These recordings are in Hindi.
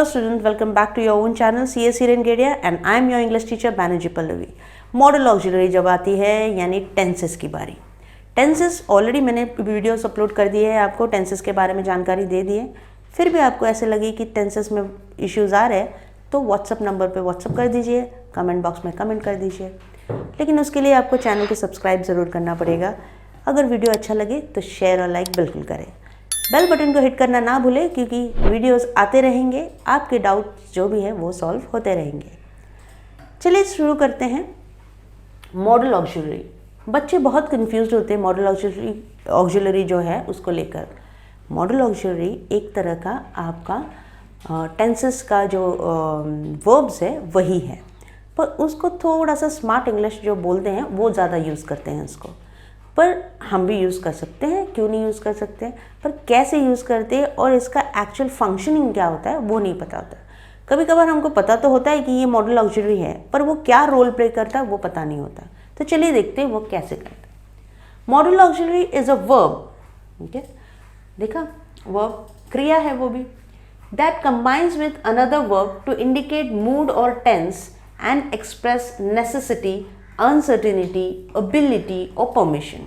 Hello students, welcome back to your own channel CSC Rengadia and I am your English teacher Banerjee Pallavi. Model auxiliary जब आती है यानी टेंसेस की बारी। टेंसेस ऑलरेडी मैंने वीडियोस अपलोड कर दिए हैं, आपको टेंसेस के बारे में जानकारी दे दी है। फिर भी आपको ऐसे लगे कि टेंसेस में इश्यूज़ आ रहे हैं तो व्हाट्सअप नंबर पे व्हाट्सअप कर दीजिए, कमेंट बॉक्स में कमेंट कर दीजिए। लेकिन उसके लिए आपको चैनल को सब्सक्राइब ज़रूर करना पड़ेगा। अगर वीडियो अच्छा लगे तो शेयर और लाइक बिल्कुल करें। बेल बटन को हिट करना ना भूलें क्योंकि वीडियोस आते रहेंगे, आपके डाउट्स जो भी है वो सॉल्व होते रहेंगे। चलिए शुरू करते हैं। मॉडल ऑक्सिलरी, बच्चे बहुत कंफ्यूज्ड होते हैं मॉडल ऑक्सिलरी जो है उसको लेकर। मॉडल ऑक्सिलरी एक तरह का आपका टेंसेस का जो वर्ब्स है वही है, पर उसको थोड़ा सा स्मार्ट इंग्लिश जो बोलते हैं वो ज़्यादा यूज़ करते हैं उसको। पर हम भी यूज़ कर सकते हैं, क्यों नहीं यूज़ कर सकते हैं, पर कैसे यूज़ करते हैं और इसका एक्चुअल फंक्शनिंग क्या होता है वो नहीं पता होता। कभी कभार हमको पता तो होता है कि ये मॉडल ऑक्सिलरी है, पर वो क्या रोल प्ले करता है वो पता नहीं होता। तो चलिए देखते हैं वो कैसे करता है। Modal auxiliary is a verb, ठीक है, देखा वर्ब क्रिया है वो भी, that combines with another verb to indicate mood और tense and express necessity, uncertainty, ability और परमिशन।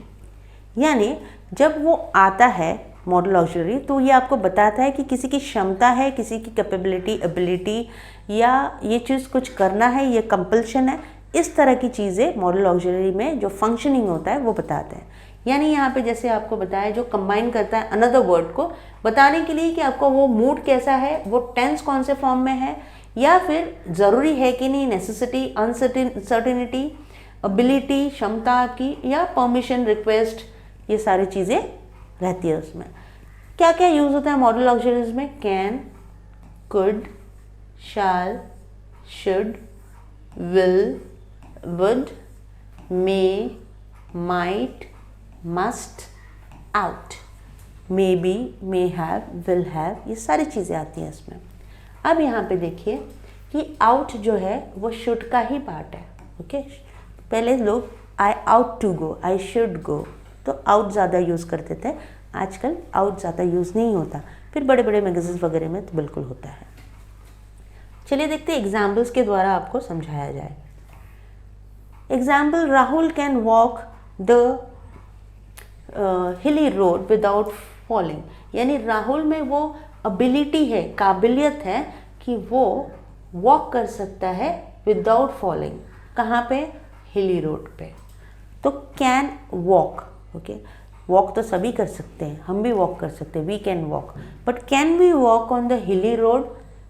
यानी जब वो आता है मॉडल ऑक्सिलरी तो ये आपको बताता है कि किसी की क्षमता है, किसी की कैपेबिलिटी, एबिलिटी, या ये चीज़ कुछ करना है, ये कंपल्शन है। इस तरह की चीज़ें मॉडल ऑक्सिलरी में जो फंक्शनिंग होता है वो बताते हैं। यानी यहाँ पे जैसे आपको बताया जो कंबाइन करता है अनदर वर्ड को बताने के लिए कि आपको वो मूड कैसा है, वो टेंस कौन से फॉर्म में है, या फिर ज़रूरी है कि नहीं, नेसेसिटी, अनसर्टिनिटी, एबिलिटी, क्षमता आपकी, या परमिशन, रिक्वेस्ट, ये सारी चीज़ें रहती है उसमें। क्या क्या यूज़ होता है मॉडल ऑक्सिलरीज में? Can, could, shall, should, will, would, may, might, must, ought, may be, may have, will have, ये सारी चीज़ें आती हैं इसमें। अब यहाँ पे देखिए कि आउट जो है वो शुड का ही पार्ट है। ओके, पहले लोग I ought to go, I should go, तो आउट ज़्यादा यूज़ करते थे। आजकल आउट ज़्यादा यूज़ नहीं होता, फिर बड़े बड़े मैगजीन वगैरह में तो बिल्कुल होता है। चलिए देखते हैं एग्जाम्पल्स के द्वारा आपको समझाया जाए। Example, Rahul can walk the hilly road without falling. यानी राहुल में वो एबिलिटी है, काबिलियत है कि वो वॉक कर सकता है विदाउट फॉलिंग। कहाँ पे? हिली रोड पे। तो कैन वॉक, ओके, वॉक तो सभी कर सकते हैं, हम भी वॉक कर सकते हैं, we can walk, but can we walk on the hilly road?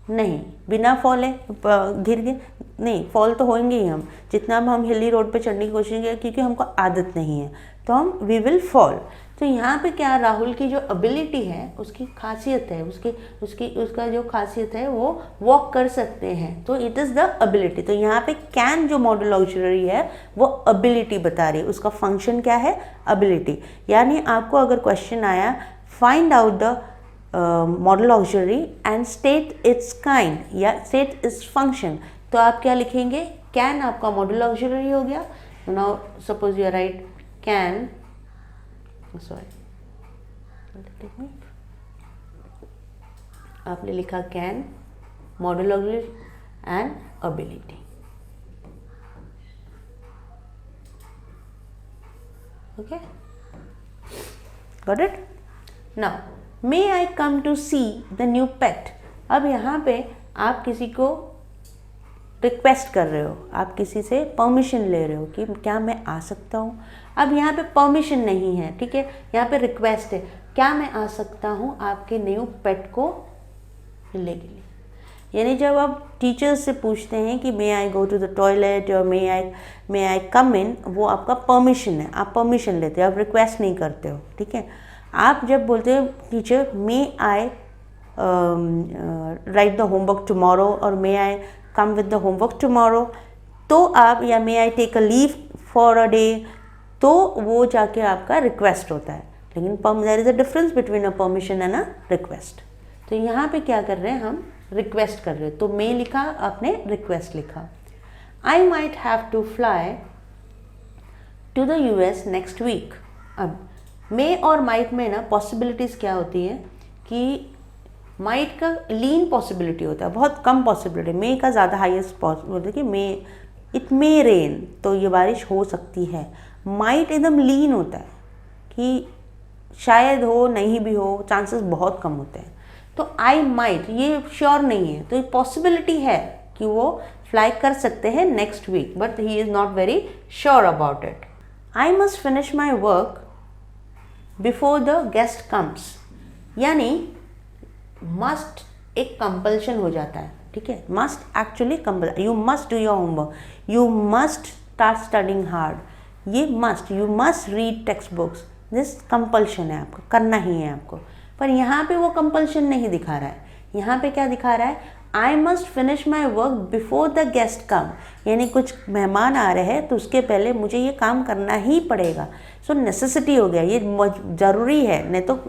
नहीं, बिना फॉले गिर गए नहीं, फॉल तो होंगे ही हम, जितना हम हिली रोड पे चढ़ने की कोशिश करें, क्योंकि हमको आदत नहीं है तो हम वी विल फॉल। तो यहाँ पे क्या, राहुल की जो एबिलिटी है, उसकी खासियत है, उसका जो खासियत है वो वॉक कर सकते हैं, तो इट इज़ द एबिलिटी। तो यहाँ पे कैन जो मॉडल ऑक्सिलरी है वो एबिलिटी बता रही है, उसका फंक्शन क्या है? एबिलिटी। यानी आपको अगर क्वेश्चन आया find out the model auxiliary and state it's kind या स्टेट इट्स फंक्शन, तो आप क्या लिखेंगे? कैन आपका मॉडल ऑक्सिलरी हो गया। Now suppose you write can, आपने लिखा can, modal auxiliary and ability. Okay, got it? Now may I come to see the new pet. अब यहाँ पे आप किसी को रिक्वेस्ट कर रहे हो, आप किसी से परमिशन ले रहे हो कि क्या मैं आ सकता हूँ। अब यहाँ पे परमिशन नहीं है, ठीक है, यहाँ पे रिक्वेस्ट है, क्या मैं आ सकता हूँ आपके न्यू पेट को मिलने के लिए। यानी जब आप टीचर्स से पूछते हैं कि मे आई गो टू द टॉयलेट और मे आई कम इन, वो आपका परमिशन है, आप परमिशन लेते हो, आप रिक्वेस्ट नहीं करते हो, ठीक है। आप जब बोलते हो teacher may I write the homework tomorrow और may I come with the homework tomorrow, तो आप, या may I take a leave for a day, तो वो जाके आपका रिक्वेस्ट होता है। लेकिन there is a difference between a permission and a request. तो यहाँ पे क्या कर रहे हैं, हम रिक्वेस्ट कर रहे हैं, तो मे लिखा, आपने रिक्वेस्ट लिखा। I might have to fly to the US next week. अब मे और माइट में ना पॉसिबिलिटीज़ क्या होती है कि माइट का लीन पॉसिबिलिटी होता है, बहुत कम पॉसिबिलिटी। मे का ज़्यादा हाईएस्ट पॉसिबिलिटी कि मे इट मे रेन, तो ये बारिश हो सकती है। माइट एकदम लीन होता है कि शायद हो, नहीं भी हो, चांसेस बहुत कम होते हैं। तो आई माइट ये श्योर नहीं है, तो पॉसिबिलिटी है कि वो फ्लाई कर सकते हैं next week, but he is not very sure about it. I must finish my work before the guest comes, यानी मस्ट एक कंपल्शन हो जाता है, ठीक है। Must actually compel, you must do your homework, you must start studying hard, ये must, you must read text books, this compulsion है, आपको करना ही है आपको। पर यहाँ पे वो कंपल्शन नहीं दिखा रहा है, यहाँ पे क्या दिखा रहा है, I must finish my work before the guest come, यानी कुछ मेहमान आ रहे हैं तो उसके पहले मुझे ये काम करना ही पड़ेगा। सो नेसेसिटी हो गया, ये ज़रूरी है, नहीं तो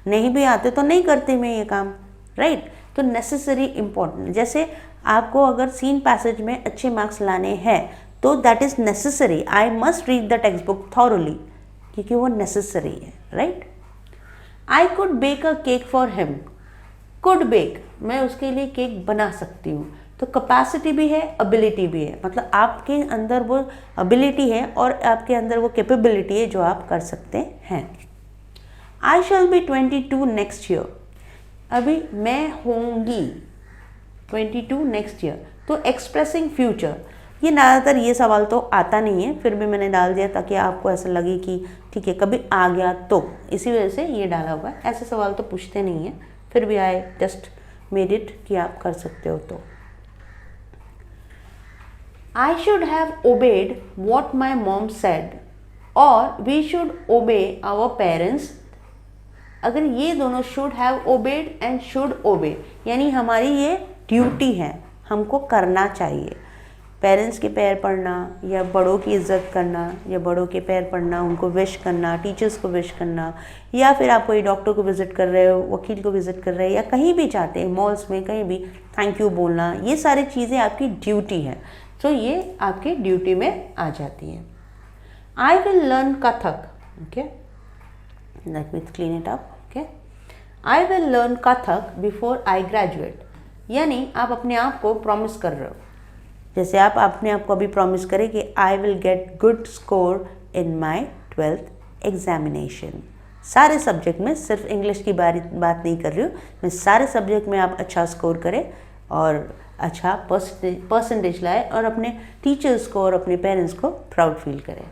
नहीं भी आते तो नहीं करते मैं ये काम, राइट। तो नेसेसरी इम्पोर्टेंट, जैसे आपको अगर सीन पैसेज में अच्छे मार्क्स लाने हैं तो that is necessary, I must read the text book thoroughly, क्योंकि वो नेसेसरी है, right. I could bake a cake for him, could bake, मैं उसके लिए केक बना सकती हूँ, तो कैपेसिटी भी है, एबिलिटी भी है, मतलब आपके अंदर वो एबिलिटी है और आपके अंदर वो कैपेबिलिटी है जो आप कर सकते हैं। आई शैल बी 22 नेक्स्ट ईयर, अभी मैं होंगी 22 नेक्स्ट ईयर, तो एक्सप्रेसिंग फ्यूचर, ये ज़्यादातर ये सवाल तो आता नहीं है, फिर भी मैंने डाल दिया ताकि आपको ऐसा लगे कि ठीक है कभी आ गया तो, इसी वजह से ये डाला हुआ है। ऐसे सवाल तो पूछते नहीं हैं, फिर भी आई जस्ट मेड इट कि आप कर सकते हो। तो I should have obeyed what my mom said, और we should obey our parents, अगर ये दोनों should have obeyed and should obey, यानी हमारी ये ड्यूटी है, हमको करना चाहिए। पेरेंट्स के पैर पड़ना या बड़ों की इज्जत करना या बड़ों के पैर पड़ना, उनको विश करना, टीचर्स को विश करना, या फिर आप कोई डॉक्टर को विज़िट कर रहे हो, वकील को विज़िट कर रहे हो, या कहीं भी जाते हैं मॉल्स में कहीं भी थैंक यू बोलना, ये सारी चीज़ें आपकी ड्यूटी है, तो ये आपकी ड्यूटी में आ जाती है। आई will learn Kathak, okay, let me clean it up, okay. I will learn Kathak before I graduate, यानी आप अपने आप को प्रॉमिस कर रहे हो, जैसे आप अपने आप को अभी प्रॉमिस करें कि I will get good score in my 12th examination. सारे सब्जेक्ट में, सिर्फ इंग्लिश की बात नहीं कर रही हूँ मैं, सारे सब्जेक्ट में आप अच्छा स्कोर करें और अच्छा परसेंटेज लाए और अपने टीचर्स को और अपने पेरेंट्स को प्राउड फील करें।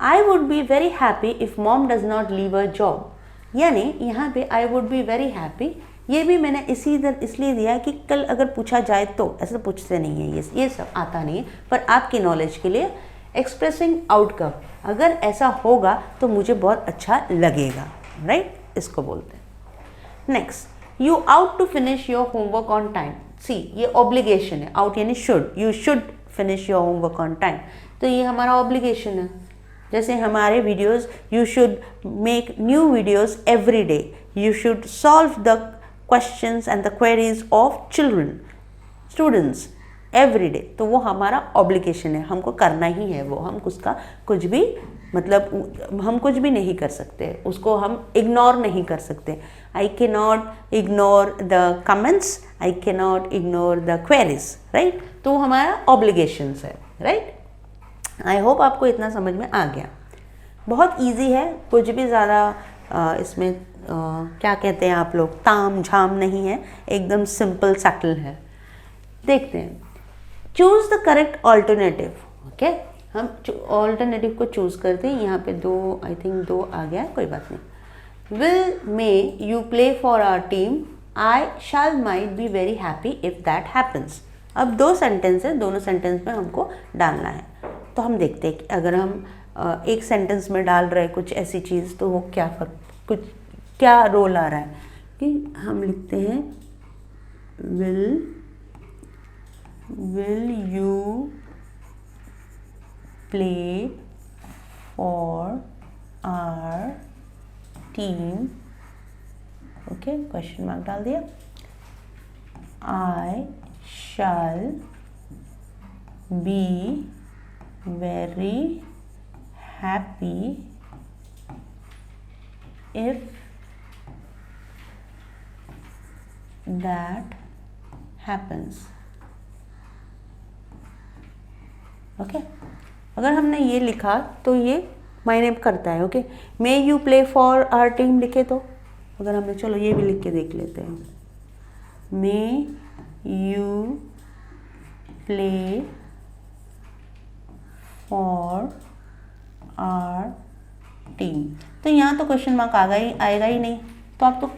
I would be very happy if mom does not leave a job, यानी यहाँ पे I would be very happy, ये भी मैंने इसलिए दिया कि कल अगर पूछा जाए तो, ऐसे पूछते नहीं है, ये सब आता नहीं है, पर आपकी नॉलेज के लिए एक्सप्रेसिंग आउटकम, अगर ऐसा होगा तो मुझे बहुत अच्छा लगेगा, राइट, इसको बोलते हैं। Next, you ought to finish your homework on time, see ये ऑब्लिगेशन है, आउट यानी should, you should finish your homework on time, तो ये हमारा ऑब्लिगेशन है। जैसे हमारे videos, you should make new videos every day, you should solve the questions and the queries of children students every day, तो वो हमारा ऑब्लिगेशन है, हमको करना ही है वो, हम उसका कुछ भी मतलब हम कुछ भी नहीं कर सकते, उसको हम इग्नोर नहीं कर सकते। I can not ignore the comments, I can not ignore the queries, right, तो वो हमारा ऑब्लिगेशंस है, राइट। आई होप आपको इतना समझ में आ गया। बहुत इजी है, कुछ भी ज़्यादा इसमें क्या कहते हैं आप लोग, ताम झाम नहीं है, एकदम सिंपल सटल है। देखते हैं, choose the correct alternative, okay, हम ऑल्टरनेटिव को चूज़ करते हैं। यहाँ पे दो, आई थिंक दो आ गया है, कोई बात नहीं। Will may you play for our team, I shall might be very happy if that happens. अब दो सेंटेंस है, दोनों सेंटेंस में हमको डालना है, तो हम देखते हैं कि अगर हम एक सेंटेंस में डाल रहे हैं कुछ ऐसी चीज़, तो वो क्या कुछ क्या रोल आ रहा है कि हम लिखते हैं will you play for our team, okay, question mark डाल दिया। I shall be very happy if that happens. Okay अगर हमने ये लिखा तो ये मायने करता है. Okay may you play for our team लिखे तो अगर हमने, चलो ये भी लिख के देख लेते हैं. May you play for our team. तो यहाँ तो क्वेश्चन मार्क आएगा ही नहीं. तो आप तो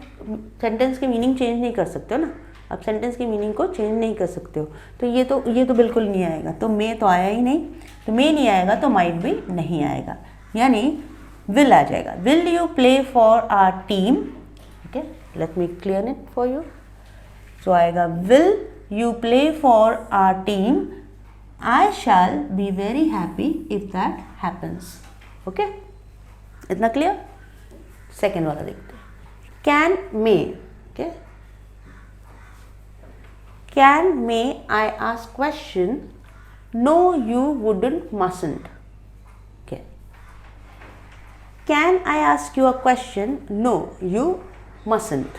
सेंटेंस की मीनिंग चेंज नहीं कर सकते हो ना. आप सेंटेंस की मीनिंग को चेंज नहीं कर सकते हो. तो ये तो बिल्कुल नहीं आएगा. तो मे तो आया ही नहीं. तो मे नहीं आएगा तो माइट भी नहीं आएगा, यानी विल आ जाएगा. Will you play for our team. Okay let me clear it for you. तो आएगा will you play for our team. I shall be very happy if that happens. Okay इतना क्लियर. सेकेंड वाला देखते हैं. Can may. Okay can may I ask question. No you wouldn't mustn't. Okay can I ask you a question. No you mustn't.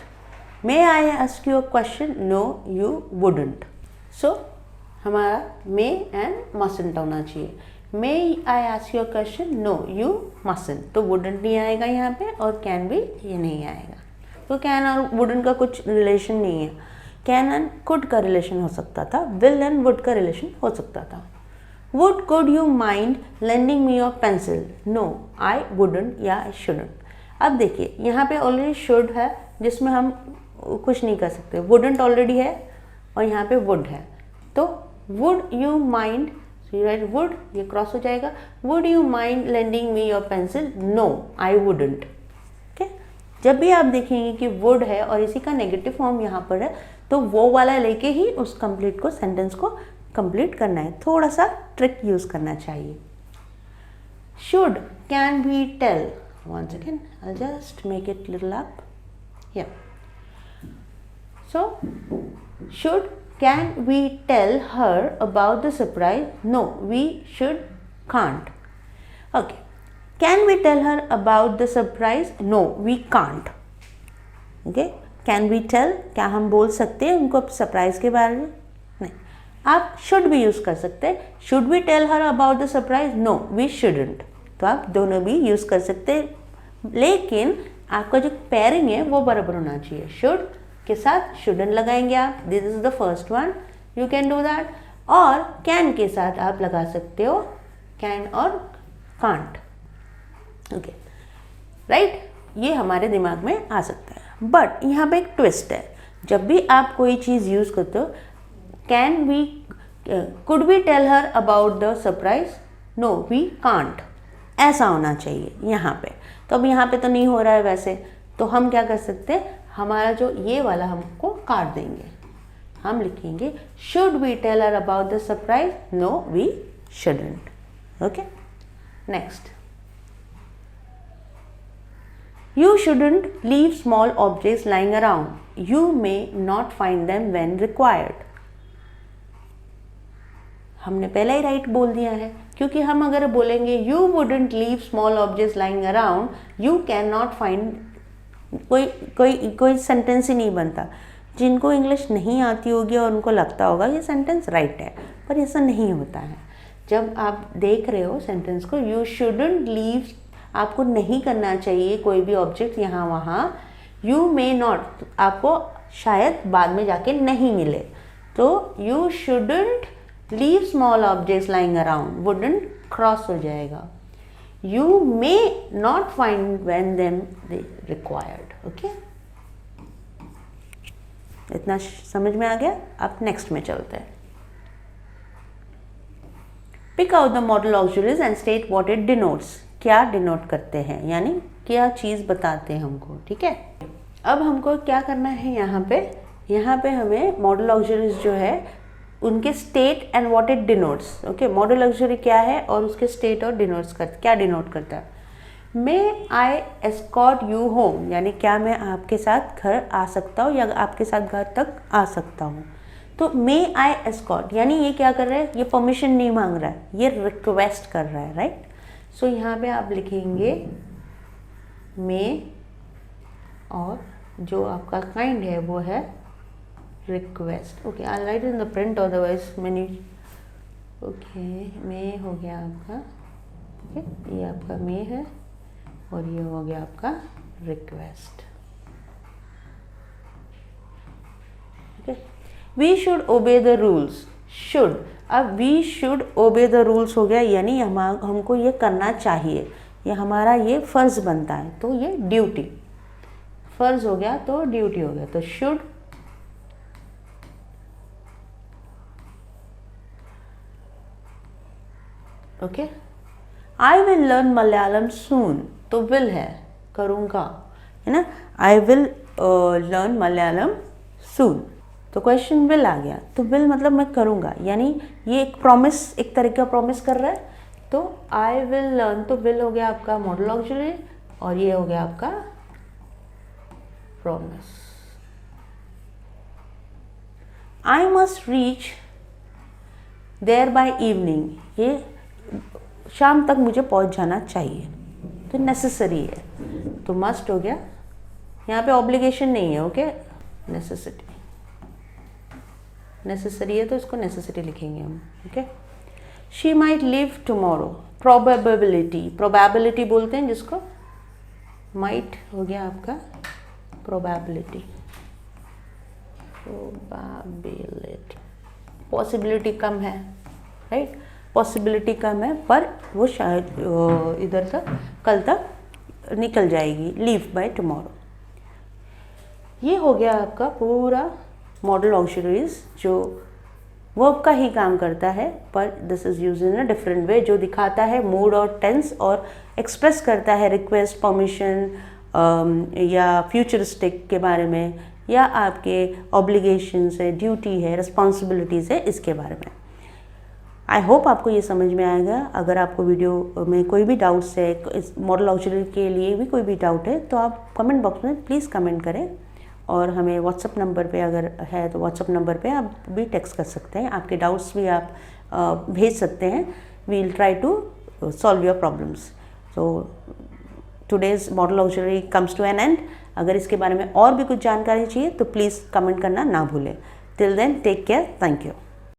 May I ask you a question. No you wouldn't. So हमारा मे एंड मसंट होना चाहिए. May I ask you a question. No you mustn't. तो वुडंट नहीं आएगा यहाँ पे और कैन भी ये नहीं आएगा. तो कैन और वुडंट का कुछ रिलेशन नहीं है. कैन एंड कुड का रिलेशन हो सकता था. विल एंड वुड का रिलेशन हो सकता था. Would could you mind lending me your pencil. No I wouldn't या आई शुडंट. अब देखिए यहाँ पे ऑलरेडी शुड है जिसमें हम कुछ नहीं कर सकते. वुडंट ऑलरेडी है और यहाँ पे वुड है. तो would you mind, right, would ये क्रॉस हो जाएगा. Would you mind lending me your pencil. No I wouldn't. Okay जब भी आप देखेंगे कि वुड है और इसी का नेगेटिव फॉर्म यहाँ पर है तो वो वाला लेके ही उस कंप्लीट को सेंटेंस को कंप्लीट करना है. थोड़ा सा ट्रिक यूज करना चाहिए. Should can we tell. once again I'll just make it little up. Yeah, so should can we tell her about the surprise. No we should can't. Okay can we tell her about the surprise. No we can't. Okay can we tell, क्या हम बोल सकते हैं उनको सरप्राइज के बारे में. नहीं. आप should भी यूज कर सकते हैं. should we tell her about the surprise. No we shouldn't. तो आप दोनों भी यूज कर सकते हैं लेकिन आपका जो पेयरिंग है वो बराबर होना चाहिए. शुड के साथ शुडंट लगाएंगे आप. This is the first one. You can do that. और कैन के साथ आप लगा सकते हो कैन और कांट. ओके राइट ये हमारे दिमाग में आ सकता है. बट यहाँ पे एक ट्विस्ट है. जब भी आप कोई चीज़ यूज करते हो can we could we tell her about the surprise. No we can't ऐसा होना चाहिए यहाँ पे. तो अब यहाँ पे तो नहीं हो रहा है वैसे. तो हम क्या कर सकते हैं, हमारा जो ये वाला हमको काट देंगे. हम लिखेंगे should we tell her about the surprise. No we shouldn't. Okay next. You shouldn't leave small objects lying around. You may not find them when required. हमने पहले ही राइट बोल दिया है क्योंकि हम अगर बोलेंगे you wouldn't leave small objects lying around, you cannot find, कोई सेंटेंस ही नहीं बनता. जिनको इंग्लिश नहीं आती होगी और उनको लगता होगा ये सेंटेंस राइट है, पर ऐसा नहीं होता है. जब आप देख रहे हो सेंटेंस को you shouldn't leave, आपको नहीं करना चाहिए कोई भी ऑब्जेक्ट यहाँ वहाँ. यू मे नॉट, आपको शायद बाद में जाके नहीं मिले. तो you shouldn't leave small objects lying around. Wouldn't cross हो जाएगा. You may not find when them they required. Okay इतना समझ में आ गया. अब नेक्स्ट में चलते हैं. Pick out the modal auxiliaries and state what it denotes. क्या डिनोट करते हैं यानी क्या चीज़ बताते हैं हमको. ठीक है अब हमको क्या करना है यहाँ पे हमें मॉडल ऑक्सिलरीज जो है उनके state and what it denotes. Okay model auxiliary क्या है और उसके स्टेट और डिनोट्स क्या डिनोट करता है. मे आई एस्कॉर्ट यू होम यानी क्या मैं आपके साथ घर आ सकता हूँ या आपके साथ घर तक आ सकता हूँ. तो मे आई एस्कॉर्ट यानी ये क्या कर रहा है, ये परमिशन नहीं मांग रहा है, ये रिक्वेस्ट कर रहा है. राइट सो यहाँ पे आप लिखेंगे मे और जो आपका काइंड है वो है request. Okay, I write in the print otherwise many. Okay, may हो गया आपका. ओके, ये आपका मे है और ये हो गया आपका request. Okay, we should obey the rules. Should, अब we should obey the rules हो गया, यानी हमको ये करना चाहिए, ये हमारा ये फर्ज बनता है, तो ये ड्यूटी. फर्ज हो गया तो ड्यूटी हो गया, तो should. Okay, I will learn Malayalam soon, तो विल है, करूँगा, है ना. I will learn Malayalam soon, तो क्वेश्चन विल आ गया, तो विल मतलब मैं करूँगा, यानी ये एक प्रॉमिस, एक तरीके का प्रॉमिस कर रहा है. तो आई विल लर्न, तो विल हो गया आपका मॉडल ऑक्सिलरी और ये हो गया आपका promise. I must reach there by evening, ये शाम तक मुझे पहुंच जाना चाहिए, तो नेसेसरी है, तो मस्ट हो गया. यहाँ पे ऑब्लिगेशन नहीं है. ओके, नेसेसिटी, नेसेसरी है तो इसको नेसेसिटी लिखेंगे हम. Okay, she might leave tomorrow. Probability, probability बोलते हैं जिसको. माइट हो गया आपका प्रोबेबिलिटी. प्रोबेबिलिटी, पॉसिबिलिटी कम है, राइट. पॉसिबिलिटी कम है, पर वो शायद इधर तक कल तक निकल जाएगी. Leave by tomorrow. ये हो गया आपका पूरा मॉडल ऑक्सिलरीज जो वर्ब का ही काम करता है, पर this is use in a different way, जो दिखाता है मूड और टेंस और एक्सप्रेस करता है रिक्वेस्ट, परमिशन या फ्यूचरिस्टिक के बारे में, या आपके ऑब्लिगेशंस है, ड्यूटी है, रिस्पॉन्सिबिलिटीज़ है, इसके बारे में. आई होप आपको ये समझ में आएगा. अगर आपको वीडियो में कोई भी डाउट्स है, इस मॉडल ऑक्सिलरी के लिए भी कोई भी डाउट है, तो आप कमेंट बॉक्स में प्लीज़ कमेंट करें, और हमें व्हाट्सअप नंबर पे अगर है तो व्हाट्सअप नंबर पे आप भी टेक्स्ट कर सकते हैं. आपके डाउट्स भी आप भेज सकते हैं. We will try to solve your problems. So today's modal auxiliary comes to an end. अगर इसके बारे में और भी कुछ जानकारी चाहिए तो प्लीज़ कमेंट करना ना भूलें. Till then, take care. Thank you.